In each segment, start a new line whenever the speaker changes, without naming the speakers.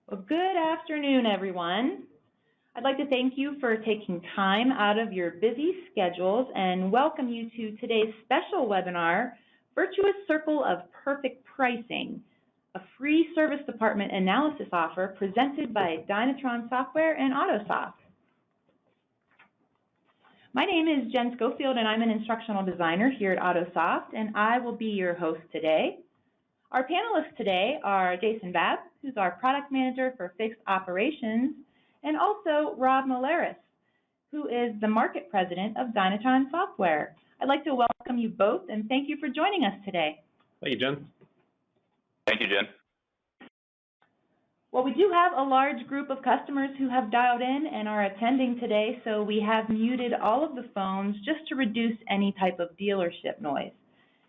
Well, good afternoon, everyone. I'd like to thank you for taking time out of your busy schedules and welcome you to today's special webinar, Virtuous Circle of Perfect Pricing, a free service department analysis offer presented by Dynatron Software and AutoSoft. My name is Jen Schofield and I'm an instructional designer here at AutoSoft, and I will be your host today. Our panelists today are Jason Babb, who's our product manager for fixed operations, and also Rob Malaris, who is the market president of Dynatron Software. I'd like to welcome you both and thank you for joining us today.
Thank you, Jen.
Thank you, Jen.
Well, we do have a large group of customers who have dialed in and are attending today, so we have muted all of the phones just to reduce any type of dealership noise.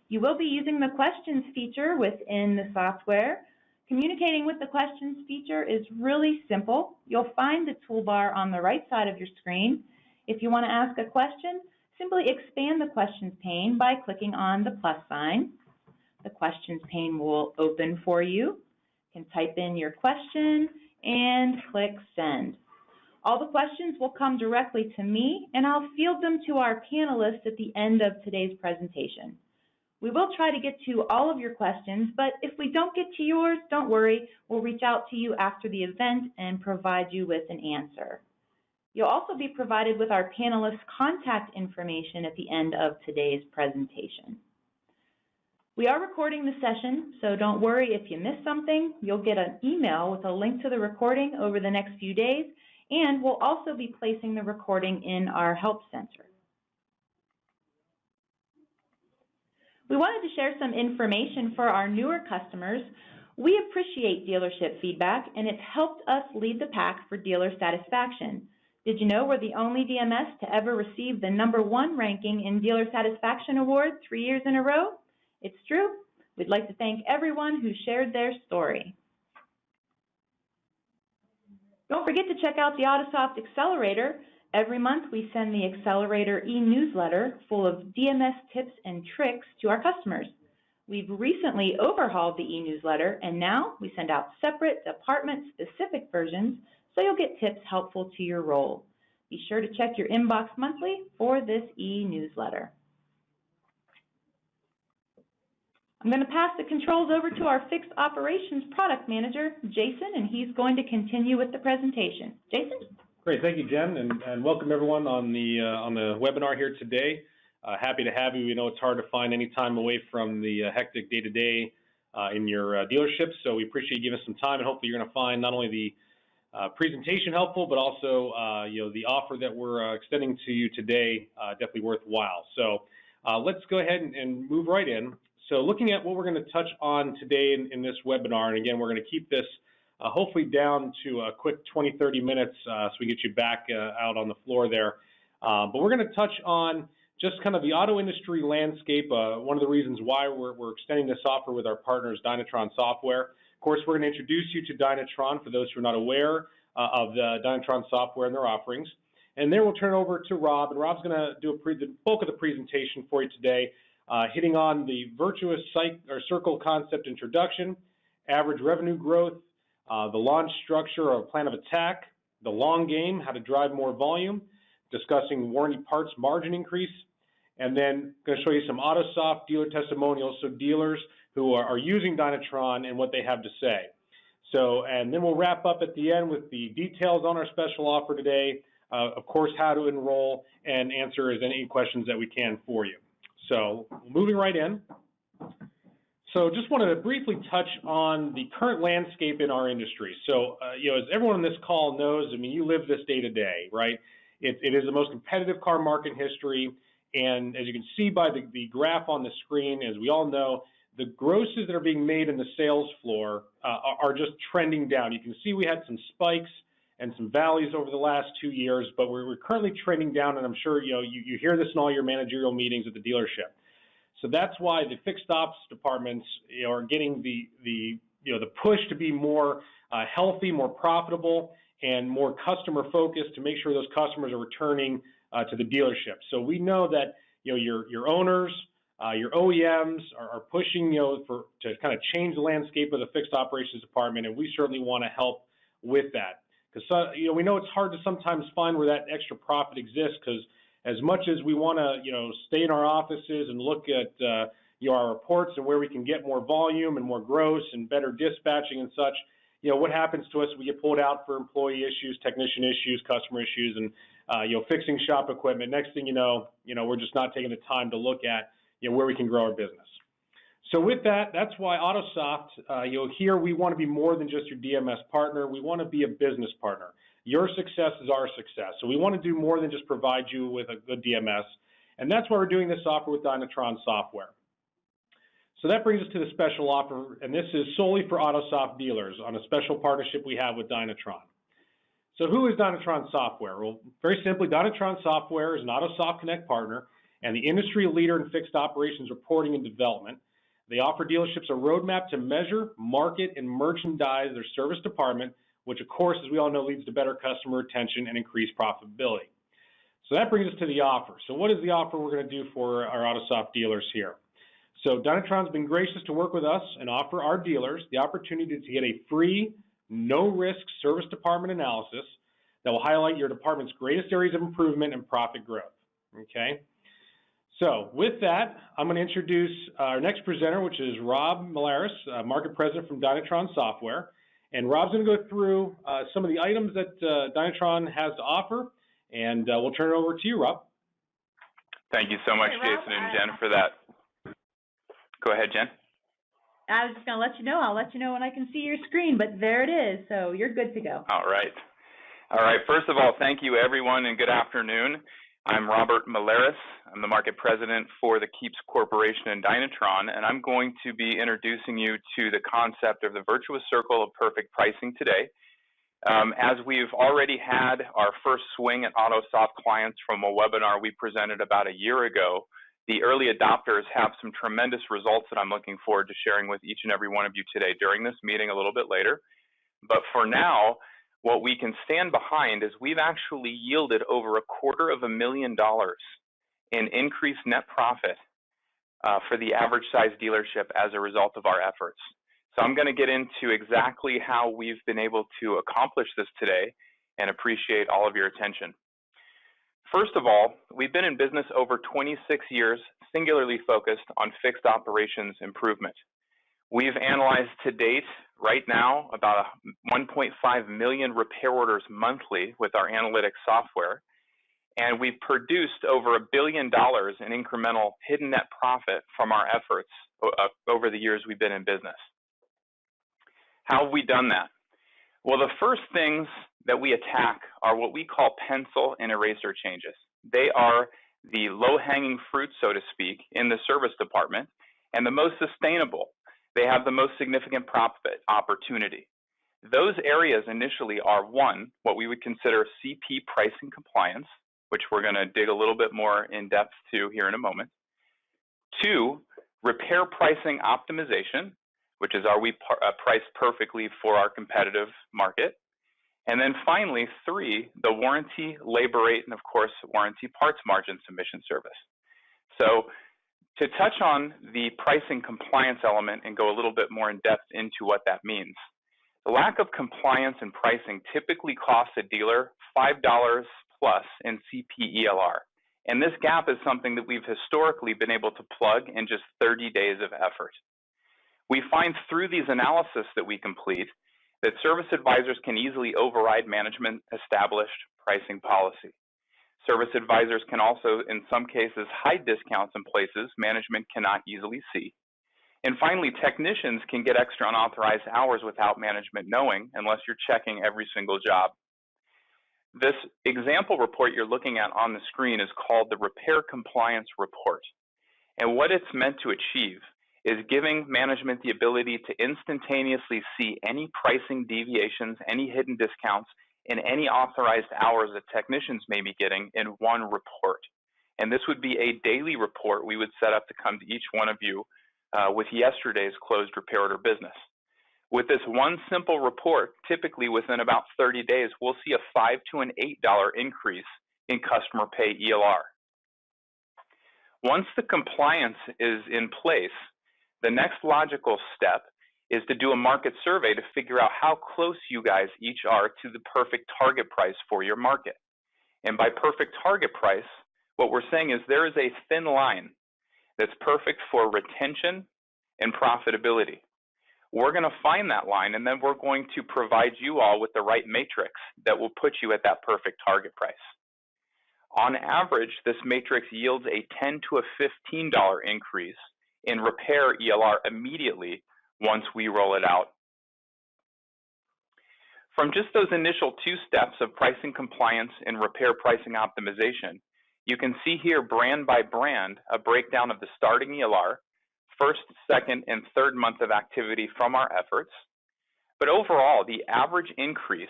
You will be using the questions feature within the software. Communicating with the questions feature is really simple. You'll find the toolbar on the right side of your screen. If you want to ask a question, simply expand the questions pane by clicking on the plus sign. The questions pane will open for you. You can type in your question and click send. All the questions will come directly to me, and I'll field them to our panelists at the end of today's presentation. We will try to get to all of your questions, but if we don't get to yours, don't worry. We'll reach out to you after the event and provide you with an answer. You'll also be provided with our panelists' contact information at the end of today's presentation. We are recording the session, so don't worry if you miss something. You'll get an email with a link to the recording over the next few days, and we'll also be placing the recording in our Help Center. We wanted to share some information for our newer customers. We appreciate dealership feedback, and it's helped us lead the pack for dealer satisfaction. Did you know we're the only DMS to ever receive the #1 ranking in Dealer Satisfaction Award 3 years in a row? It's true. We'd like to thank everyone who shared their story. Don't forget to check out the AutoSoft Accelerator. Every month we send the Accelerator e-newsletter full of DMS tips and tricks to our customers. We've recently overhauled the e-newsletter, and now we send out separate department-specific versions so you'll get tips helpful to your role. Be sure to check your inbox monthly for this e-newsletter. I'm going to pass the controls over to our Fixed Operations Product Manager, Jason, and he's going to continue with the presentation. Jason?
Great, thank you, Jen, and welcome everyone on the webinar here today. Happy to have you. We know it's hard to find any time away from the hectic day-to-day in your dealership, so we appreciate you giving us some time, and hopefully you're going to find not only the presentation helpful, but also the offer that we're extending to you today definitely worthwhile. So let's go ahead and move right in. So looking at what we're going to touch on today in this webinar, and again, we're going to keep this hopefully down to a quick 20-30 minutes so we get you back out on the floor there. But we're going to touch on just kind of the auto industry landscape, one of the reasons why we're extending this offer with our partners, Dynatron Software. Of course, we're going to introduce you to Dynatron for those who are not aware of the Dynatron Software and their offerings. And then we'll turn it over to Rob, and Rob's going to do the bulk of the presentation for you today, hitting on the virtuous circle concept introduction, average revenue growth, the launch structure or plan of attack, the long game, how to drive more volume, discussing warranty parts margin increase, and then going to show you some AutoSoft dealer testimonials, so dealers who are using Dynatron and what they have to say. So, and then we'll wrap up at the end with the details on our special offer today, of course, how to enroll, and answer as any questions that we can for you. So, moving right in. So just wanted to briefly touch on the current landscape in our industry. So, as everyone on this call knows, I mean, you live this day to day, right? It is the most competitive car market in history, and as you can see by the graph on the screen, as we all know, the grosses that are being made in the sales floor are just trending down. You can see we had some spikes and some valleys over the last 2 years, but we're currently trending down, and I'm sure you hear this in all your managerial meetings at the dealership. So that's why the fixed ops departments are getting the push to be more healthy, more profitable, and more customer focused to make sure those customers are returning to the dealership. So we know that your owners, your OEMs are pushing to kind of change the landscape of the fixed operations department, and we certainly want to help with that. Because we know it's hard to sometimes find where that extra profit exists, because as much as we want to stay in our offices and look at our reports and where we can get more volume and more gross and better dispatching and such, what happens to us? We get pulled out for employee issues, technician issues, customer issues, and fixing shop equipment. Next thing you know, we're just not taking the time to look at where we can grow our business. So with that, that's why AutoSoft, here we want to be more than just your DMS partner. We want to be a business partner. Your success is our success. So we want to do more than just provide you with a good DMS. And that's why we're doing this offer with Dynatron software. So that brings us to the special offer, and this is solely for AutoSoft dealers on a special partnership we have with Dynatron. So who is Dynatron Software? Well, very simply, Dynatron Software is an AutoSoft Connect partner and the industry leader in fixed operations reporting and development. They offer dealerships a roadmap to measure, market, and merchandise their service department, which of course, as we all know, leads to better customer retention and increased profitability. So that brings us to the offer. So what is the offer we're going to do for our AutoSoft dealers here? So Dynatron's been gracious to work with us and offer our dealers the opportunity to get a free, no-risk service department analysis that will highlight your department's greatest areas of improvement and profit growth, okay? So with that, I'm going to introduce our next presenter, which is Rob Malaris, Market President from Dynatron Software. And Rob's going to go through some of the items that Dynatron has to offer, and we'll turn it over to you, Rob.
Thank you so much, Jason and Jen, for that. Go ahead, Jen.
I was just going to let you know. I'll let you know when I can see your screen, but there it is, so you're good to go.
All right. All right. First of all, thank you, everyone, and good afternoon. I'm Robert Malaris. I'm the Market President for the Keeps Corporation and Dynatron, and I'm going to be introducing you to the concept of the virtuous circle of perfect pricing today. As we've already had our first swing at AutoSoft clients from a webinar we presented about a year ago, the early adopters have some tremendous results that I'm looking forward to sharing with each and every one of you today during this meeting a little bit later. But for now, what we can stand behind is we've actually yielded over $250,000 in increased net profit for the average size dealership as a result of our efforts. So I'm going to get into exactly how we've been able to accomplish this today and appreciate all of your attention. First of all, we've been in business over 26 years, singularly focused on fixed operations improvement. We've analyzed to date, right now, about 1.5 million repair orders monthly with our analytics software, and we've produced over $1 billion in incremental hidden net profit from our efforts over the years we've been in business. How have we done that? Well, the first things that we attack are what we call pencil and eraser changes. They are the low-hanging fruit, so to speak, in the service department, and the most sustainable. They have the most significant profit opportunity. Those areas initially are, one, what we would consider CP pricing compliance, which we're going to dig a little bit more in depth to here in a moment. Two, repair pricing optimization, which is are we priced perfectly for our competitive market. And then finally, three, the warranty, labor rate, and of course, warranty parts margin submission service. So to touch on the pricing compliance element and go a little bit more in depth into what that means, the lack of compliance and pricing typically costs a dealer $5 plus in CP ELR. And this gap is something that we've historically been able to plug in just 30 days of effort. We find through these analysis that we complete that service advisors can easily override management established pricing policy. Service advisors can also, in some cases, hide discounts in places management cannot easily see. And finally, technicians can get extra unauthorized hours without management knowing unless you're checking every single job. This example report you're looking at on the screen is called the Repair Compliance Report. And what it's meant to achieve is giving management the ability to instantaneously see any pricing deviations, any hidden discounts, and any authorized hours that technicians may be getting in one report. And this would be a daily report we would set up to come to each one of you with yesterday's closed repair order business. With this one simple report, typically within about 30 days, we'll see a $5 to an $8 increase in customer pay ELR. Once the compliance is in place, the next logical step is to do a market survey to figure out how close you guys each are to the perfect target price for your market. And by perfect target price, what we're saying is there is a thin line that's perfect for retention and profitability. We're going to find that line, and then we're going to provide you all with the right matrix that will put you at that perfect target price. On average, this matrix yields a $10 to a $15 increase in repair ELR immediately once we roll it out. From just those initial 2 steps of pricing compliance and repair pricing optimization, you can see here brand by brand a breakdown of the starting ELR, first, second, and third month of activity from our efforts. But overall, the average increase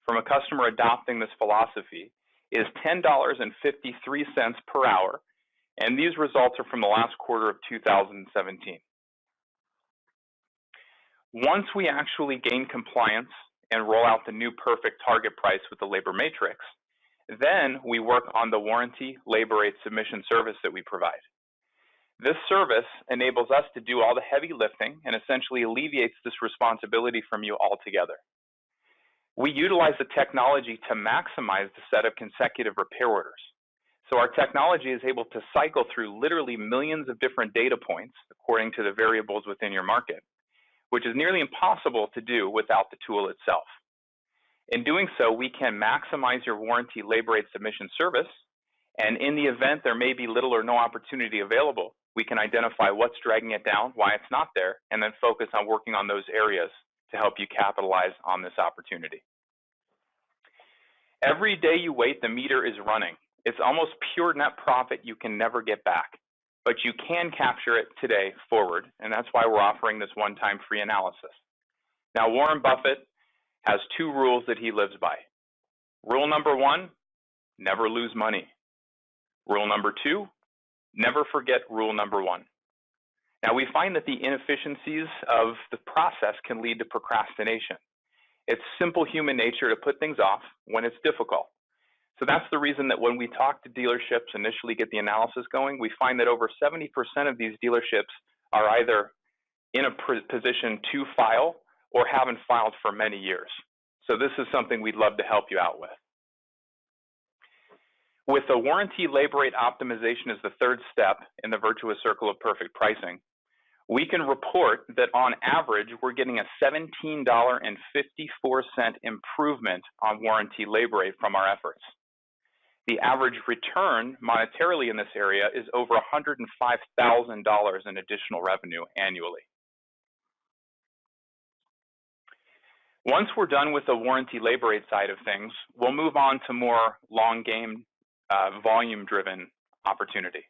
from a customer adopting this philosophy is $10.53 per hour, and these results are from the last quarter of 2017. Once we actually gain compliance and roll out the new perfect target price with the labor matrix, then we work on the warranty labor rate submission service that we provide. This service enables us to do all the heavy lifting and essentially alleviates this responsibility from you altogether. We utilize the technology to maximize the set of consecutive repair orders. So our technology is able to cycle through literally millions of different data points according to the variables within your market, which is nearly impossible to do without the tool itself. In doing so, we can maximize your warranty labor rate submission service, and in the event there may be little or no opportunity available, we can identify what's dragging it down, why it's not there, and then focus on working on those areas to help you capitalize on this opportunity. Every day you wait, the meter is running. It's almost pure net profit you can never get back, but you can capture it today forward, and that's why we're offering this one-time free analysis. Now, Warren Buffett has 2 rules that he lives by. Rule number 1, never lose money. Rule number 2, never forget rule number 1. Now, we find that the inefficiencies of the process can lead to procrastination. It's simple human nature to put things off when it's difficult. So that's the reason that when we talk to dealerships, initially get the analysis going, we find that over 70% of these dealerships are either in a position to file or haven't filed for many years. So this is something we'd love to help you out with. With the warranty labor rate optimization as the 3rd step in the virtuous circle of perfect pricing, we can report that on average, we're getting a $17.54 improvement on warranty labor rate from our efforts. The average return monetarily in this area is over $105,000 in additional revenue annually. Once we're done with the warranty labor rate side of things, we'll move on to more long game, volume-driven opportunity.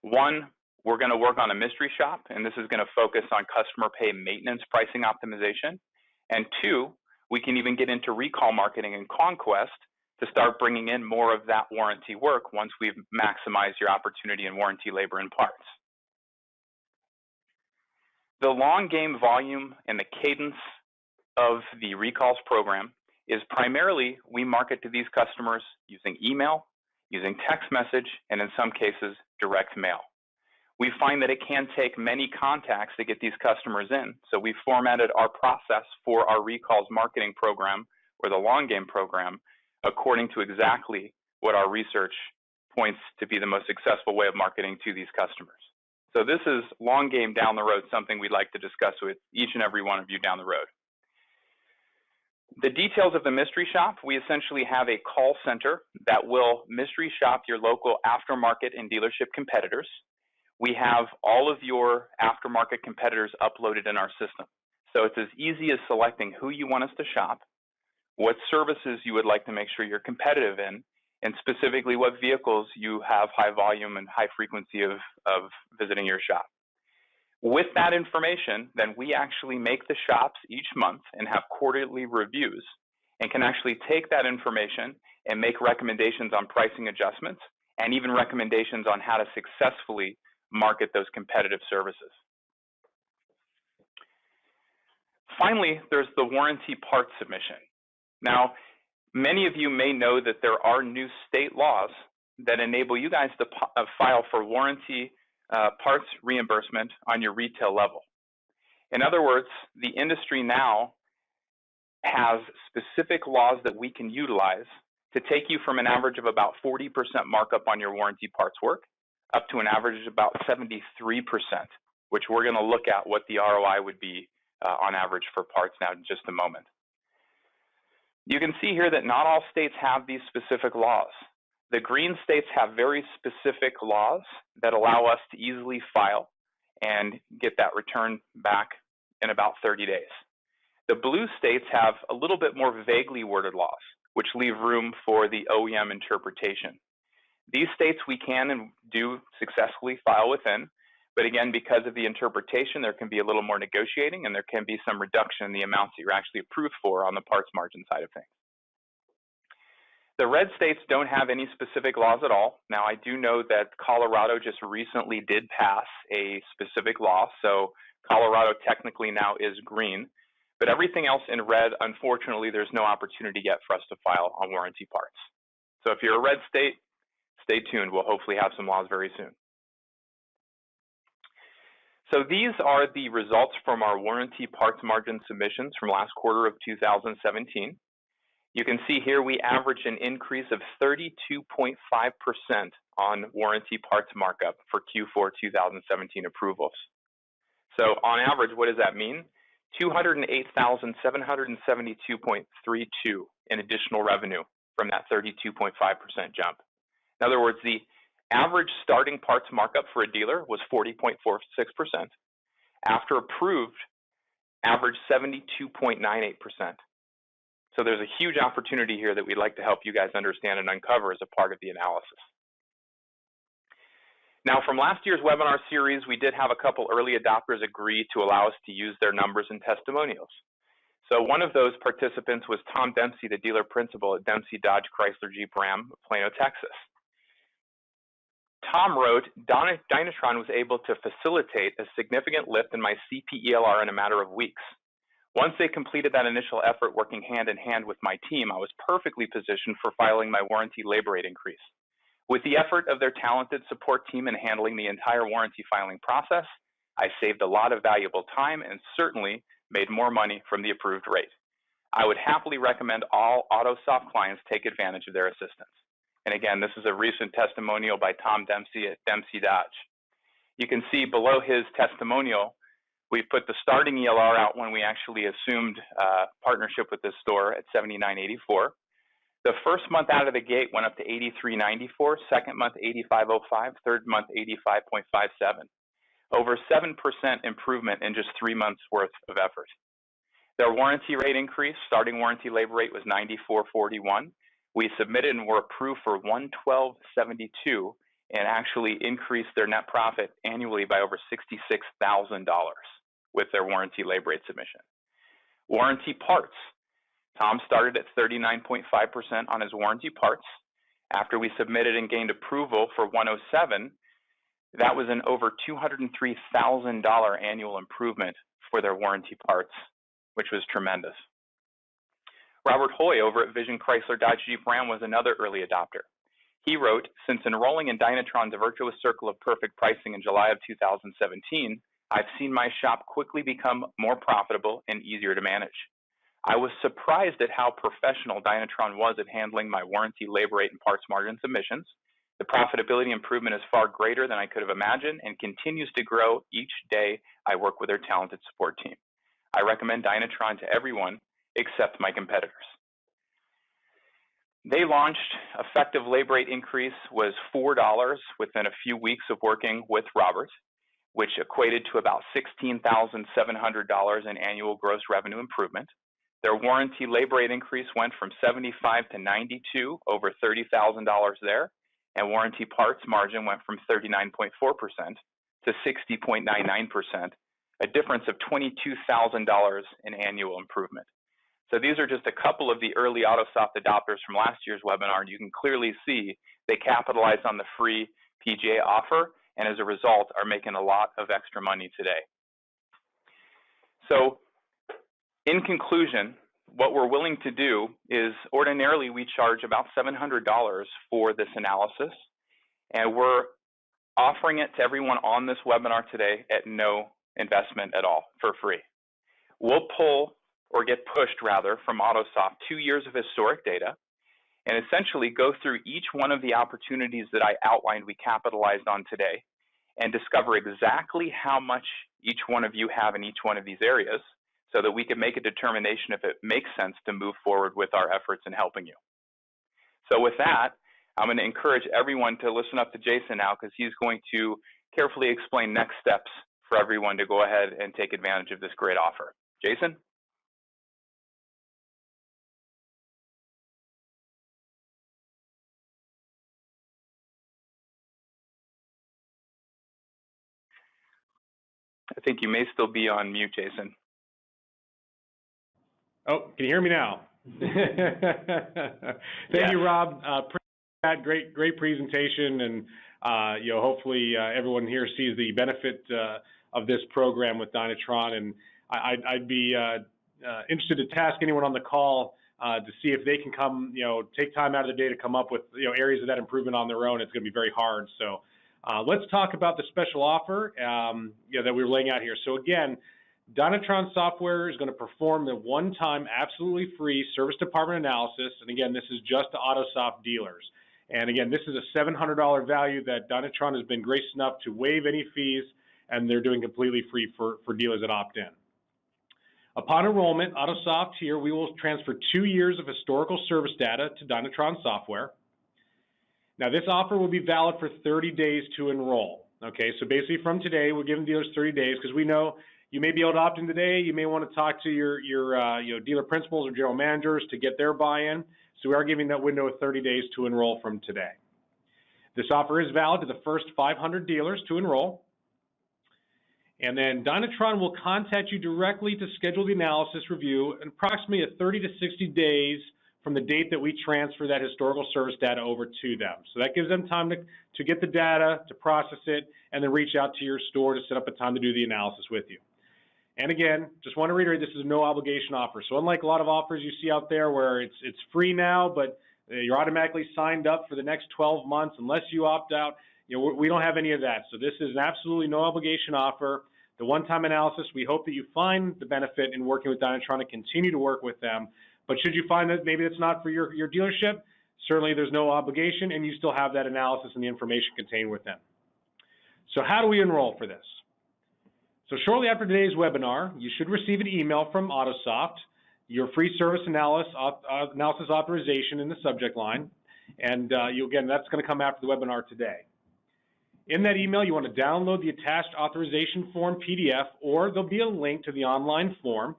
1, we're going to work on a mystery shop, and this is going to focus on customer pay maintenance pricing optimization. And 2, we can even get into recall marketing and conquest to start bringing in more of that warranty work once we've maximized your opportunity in warranty labor and parts. The long game volume and the cadence of the recalls program is primarily we market to these customers using email, using text message, and in some cases, direct mail. We find that it can take many contacts to get these customers in, so we formatted our process for our recalls marketing program or the long game program according to exactly what our research points to be the most successful way of marketing to these customers. So this is long game down the road, something we'd like to discuss with each and every one of you down the road. The details of the mystery shop, we essentially have a call center that will mystery shop your local aftermarket and dealership competitors. We have all of your aftermarket competitors uploaded in our system. So it's as easy as selecting who you want us to shop, what services you would like to make sure you're competitive in, and specifically what vehicles you have high volume and high frequency of visiting your shop. With that information, then we actually make the shops each month and have quarterly reviews and can actually take that information and make recommendations on pricing adjustments and even recommendations on how to successfully market those competitive services. Finally, there's the warranty part submission. Now, many of you may know that there are new state laws that enable you guys to file for warranty parts reimbursement on your retail level. In other words, the industry now has specific laws that we can utilize to take you from an average of about 40% markup on your warranty parts work up to an average of about 73%, which we're going to look at what the ROI would be on average for parts now in just a moment. You can see here that not all states have these specific laws. The green states have very specific laws that allow us to easily file and get that return back in about 30 days. The blue states have a little bit more vaguely worded laws, which leave room for the OEM interpretation. These states we can and do successfully file within, but again, because of the interpretation, there can be a little more negotiating and there can be some reduction in the amounts that you're actually approved for on the parts margin side of things. The red states don't have any specific laws at all. Now, I do know that Colorado just recently did pass a specific law, so Colorado technically now is green, but everything else in red, unfortunately, there's no opportunity yet for us to file on warranty parts. So if you're a red state, stay tuned. We'll hopefully have some laws very soon. So these are the results from our warranty parts margin submissions from last quarter of 2017. You can see here we averaged an increase of 32.5% on warranty parts markup for Q4 2017 approvals. So on average, what does that mean? 208,772.32 in additional revenue from that 32.5% jump. In other words, the average starting parts markup for a dealer was 40.46%. After approved, average 72.98%. So there's a huge opportunity here that we'd like to help you guys understand and uncover as a part of the analysis. Now, from last year's webinar series, we did have a couple early adopters agree to allow us to use their numbers and testimonials. So one of those participants was Tom Dempsey, the dealer principal at Dempsey Dodge Chrysler Jeep Ram, Plano, Texas. Tom wrote, Dynatron was able to facilitate a significant lift in my CPELR in a matter of weeks. Once they completed that initial effort working hand in hand with my team, I was perfectly positioned for filing my warranty labor rate increase. With the effort of their talented support team in handling the entire warranty filing process, I saved a lot of valuable time and certainly made more money from the approved rate. I would happily recommend all AutoSoft clients take advantage of their assistance. And again, this is a recent testimonial by Tom Dempsey at Dempsey Dodge. You can see below his testimonial, we put the starting ELR out when we actually assumed partnership with this store at $79.84. The first month out of the gate went up to $83.94, second month $85.05, third month $85.57. Over 7% improvement in just 3 months worth of effort. Their warranty rate increase, starting warranty labor rate was $94.41. We submitted and were approved for $112.72 and actually increased their net profit annually by over $66,000 with their warranty labor rate submission. Warranty parts. Tom started at 39.5% on his warranty parts. After we submitted and gained approval for $107, that was an over $203,000 annual improvement for their warranty parts, which was tremendous. Robert Hoy over at Vision Chrysler Dodge Jeep Ram was another early adopter. He wrote, since enrolling in Dynatron's virtuous circle of perfect pricing in July of 2017, I've seen my shop quickly become more profitable and easier to manage. I was surprised at how professional Dynatron was at handling my warranty labor rate and parts margin submissions. The profitability improvement is far greater than I could have imagined and continues to grow each day I work with their talented support team. I recommend Dynatron to everyone except my competitors. They launched, effective labor rate increase was $4 within a few weeks of working with Robert, which equated to about $16,700 in annual gross revenue improvement. Their warranty labor rate increase went from 75 to 92, over $30,000 there, and warranty parts margin went from 39.4% to 60.99%, a difference of $22,000 in annual improvement. So these are just a couple of the early AutoSoft adopters from last year's webinar, and you can clearly see they capitalized on the free PGA offer, and as a result are making a lot of extra money today. So in conclusion, what we're willing to do is ordinarily we charge about $700 for this analysis, and we're offering it to everyone on this webinar today at no investment at all for free. We'll pull, or get pushed rather, from AutoSoft 2 years of historic data and essentially go through each one of the opportunities that I outlined we capitalized on today and discover exactly how much each one of you have in each one of these areas so that we can make a determination if it makes sense to move forward with our efforts in helping you. So with that, I'm going to encourage everyone to listen up to Jason now, because he's going to carefully explain next steps for everyone to go ahead and take advantage of this great offer. Jason? I think you may still be on mute, Jason.
Oh, can you hear me now? Thank you, Rob. Great presentation, and hopefully everyone here sees the benefit of this program with Dynatron. And I'd be interested to task anyone on the call to see if they can come, take time out of the day to come up with areas of that improvement on their own. It's going to be very hard. So let's talk about the special offer that we're laying out here. So again, Dynatron software is going to perform the one-time, absolutely free service department analysis. And again, this is just to AutoSoft dealers. And again, this is a $700 value that Dynatron has been gracious enough to waive any fees, and they're doing completely free for dealers that opt in. Upon enrollment, AutoSoft here, we will transfer 2 years of historical service data to Dynatron software. Now, this offer will be valid for 30 days to enroll. Okay, so basically from today, we're giving dealers 30 days because we know you may be able to opt in today. You may want to talk to your dealer principals or general managers to get their buy-in. So we are giving that window of 30 days to enroll from today. This offer is valid to the first 500 dealers to enroll. And then Dynatron will contact you directly to schedule the analysis review in approximately 30 to 60 days from the date that we transfer that historical service data over to them. So that gives them time to get the data, to process it, and then reach out to your store to set up a time to do the analysis with you. And again, just want to reiterate, this is a no obligation offer. So unlike a lot of offers you see out there where it's free now, but you're automatically signed up for the next 12 months unless you opt out, we don't have any of that. So this is an absolutely no obligation offer. The one-time analysis, we hope that you find the benefit in working with Dynatron and continue to work with them. But should you find that maybe it's not for your dealership, certainly there's no obligation, and you still have that analysis and the information contained within. So how do we enroll for this? So shortly after today's webinar, you should receive an email from AutoSoft, your free service analysis authorization in the subject line, and again, that's going to come after the webinar today. In that email, you want to download the attached authorization form PDF, or there'll be a link to the online form,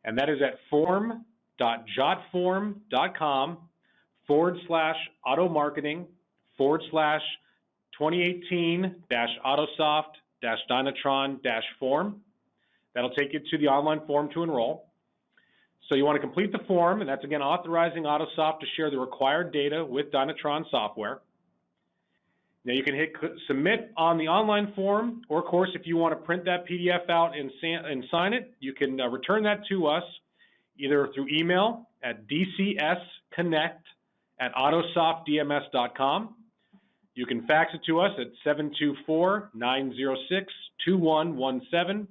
and that is at form.jotform.com/auto-marketing/2018-autosoft-dynatron-form. That'll take you to the online form to enroll. So you want to complete the form, and that's again authorizing AutoSoft to share the required data with Dynatron software. Now you can hit submit on the online form, or of course if you want to print that PDF out and sign it, you can return that to us either through email at dcsconnect@autosoftdms.com. You can fax it to us at 724-906-2117,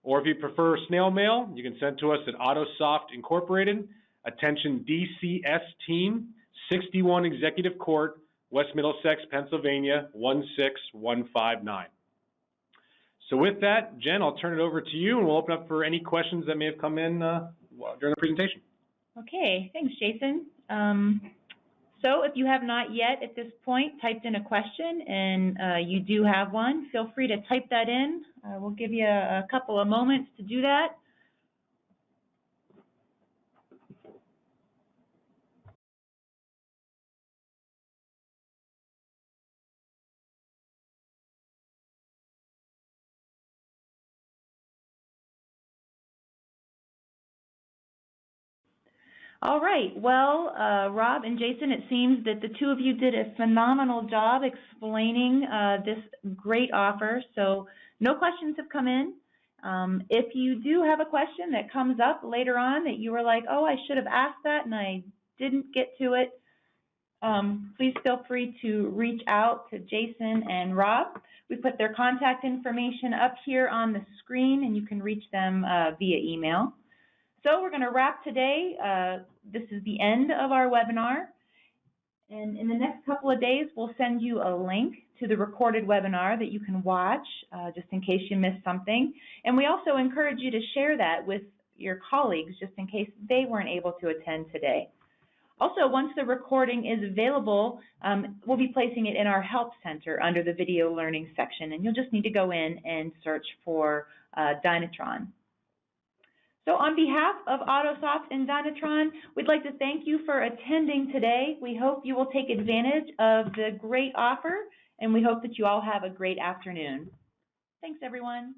or if you prefer snail mail, you can send to us at AutoSoft Incorporated, attention DCS Team, 61 Executive Court, West Middlesex, Pennsylvania, 16159. So with that, Jen, I'll turn it over to you, and we'll open up for any questions that may have come in during the presentation.
Okay, thanks, Jason. So if you have not yet at this point typed in a question and you do have one, feel free to type that in. We'll give you a couple of moments to do that. All right, well, Rob and Jason, it seems that the two of you did a phenomenal job explaining this great offer. So no questions have come in. If you do have a question that comes up later on that you were like, oh, I should have asked that and I didn't get to it, please feel free to reach out to Jason and Rob. We put their contact information up here on the screen, and you can reach them via email. So we're going to wrap today. This is the end of our webinar. And in the next couple of days, we'll send you a link to the recorded webinar that you can watch, just in case you missed something. And we also encourage you to share that with your colleagues, just in case they weren't able to attend today. Also, once the recording is available, we'll be placing it in our Help Center under the Video Learning section, and you'll just need to go in and search for Dynatron. So on behalf of AutoSoft and Dynatron, we'd like to thank you for attending today. We hope you will take advantage of the great offer, and we hope that you all have a great afternoon. Thanks, everyone.